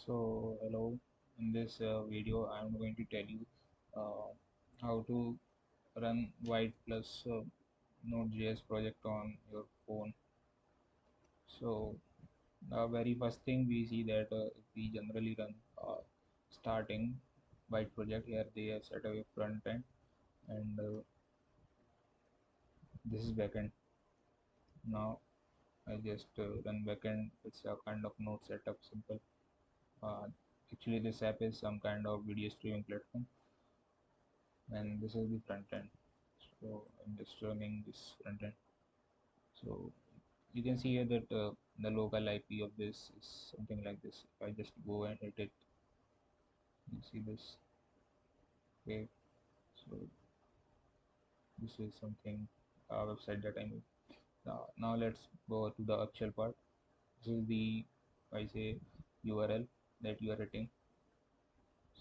So hello, in this video I am going to tell you uh, how to run Vite plus Node.js project on your phone. So the very first thing we see that if we generally run starting Vite project, here they have set up a front end, and this is backend. Now I just run backend. It's a kind of node setup, simple. Uh, Actually this app is some kind of video streaming platform, and this is the front end. So I'm just running this front end. So you can see here that the local IP of this is something like this. If I just go and hit it, you see this. Okay, so this is something website that I made. Now let's go to the actual part. This is the, I say, URL that you are hitting.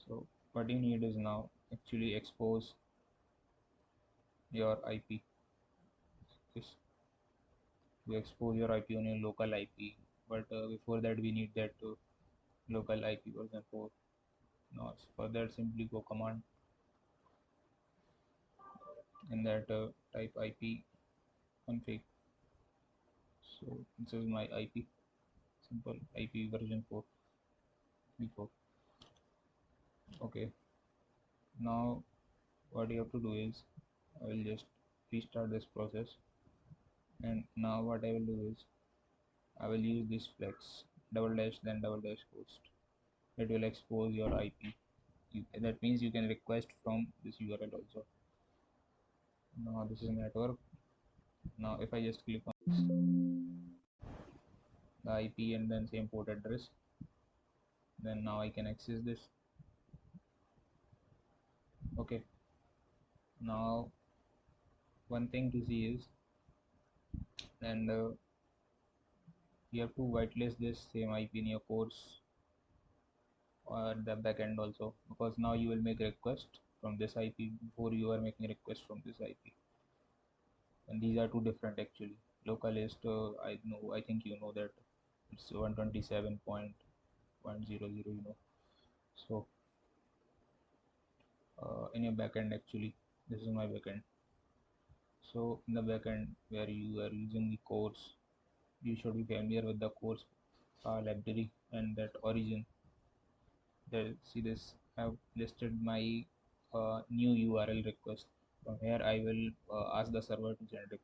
So what you need is now actually expose your IP. This to expose your IP on your local IP. But before that, we need that local IP version 4. Now, for that, simply go command in that type IP config. So this is my IP, simple IP version 4 before. Okay. Now what you have to do is I will just restart this process, and now what I will do is I will use this flex double dash then double dash host. It will expose your IP. That means you can request from this URL also. Now this is network. Now if I just click on this, the IP and then same port address, then now I can access this. Okay. Now one thing to see is, and you have to whitelist this same IP in your course or the backend also, because now you will make a request from this IP before you are making a request from this IP, and these are two different actually. Localist, I think you know that it's 127.0.00, So in your backend actually, this is my backend. So in the backend where you are using the course, you should be familiar with the course library and that origin. There, see this, I have listed my new URL request. From here I will ask the server to generate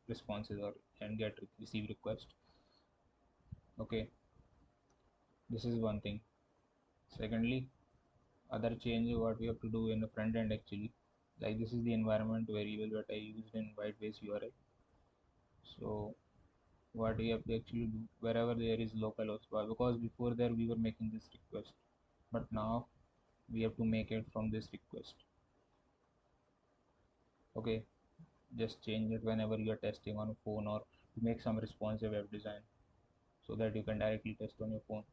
responses or and get receive request. Okay, this is one thing. Secondly, other change what we have to do in the front end actually, like this is the environment variable that I used in Vite base URL. So what we have to actually do wherever there is local hotspot, because before there we were making this request, but now we have to make it from this request. Okay, just change it whenever you are testing on a phone or to make some responsive web design so that you can directly test on your phone.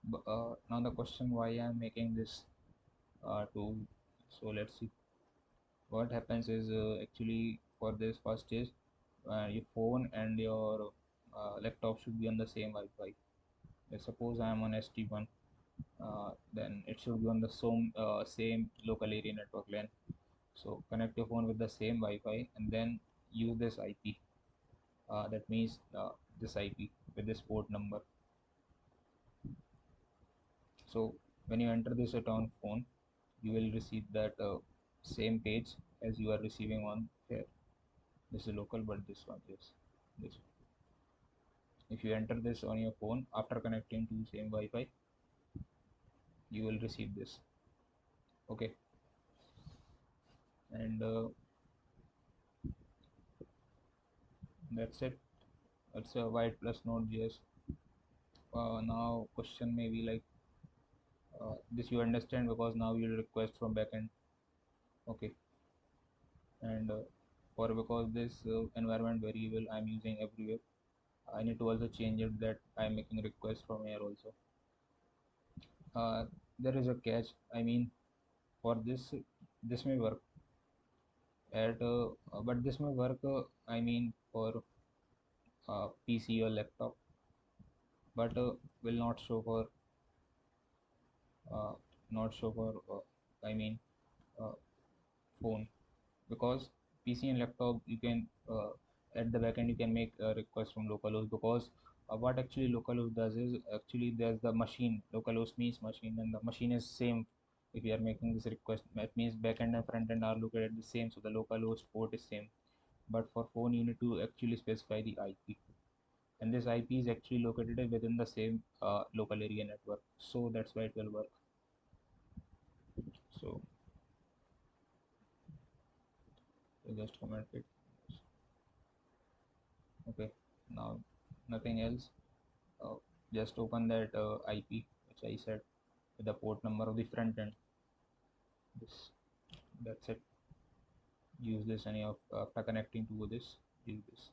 But, now the question why I am making this tool. So let's see what happens is, actually for this first is your phone and your laptop should be on the same Wi-Fi. Let's suppose I am on ST1, then it should be on the same local area network LAN. So connect your phone with the same Wi-Fi and then use this IP. That means this IP with this port number. So when you enter this at on phone, you will receive that same page as you are receiving on here. This is local, but this one is this. If you enter this on your phone after connecting to same Wi-Fi, you will receive this. Okay, and that's it. That's a Vite plus Node.js. Now question may be like, this you understand because now you request from backend. Okay, and for because this environment variable I'm using everywhere, I need to also change it that I'm making requests from here also. There is a catch. I mean, for this may work at but this may work, I mean, for PC or laptop, but will not show for uh, not so for I mean uh, phone, because PC and laptop you can at the backend you can make a request from localhost, because what actually localhost does is actually there's the machine, localhost means machine, and the machine is same. If you are making this request, that means backend and front end are located the same, so the localhost port is same. But for phone you need to actually specify the IP, and this IP is actually located within the same local area network, so that's why it will work. So you just comment it. Okay, now nothing else. uh, just open that IP which I said with the port number of the front end. This, that's it. Use this any of after connecting to this. Use this.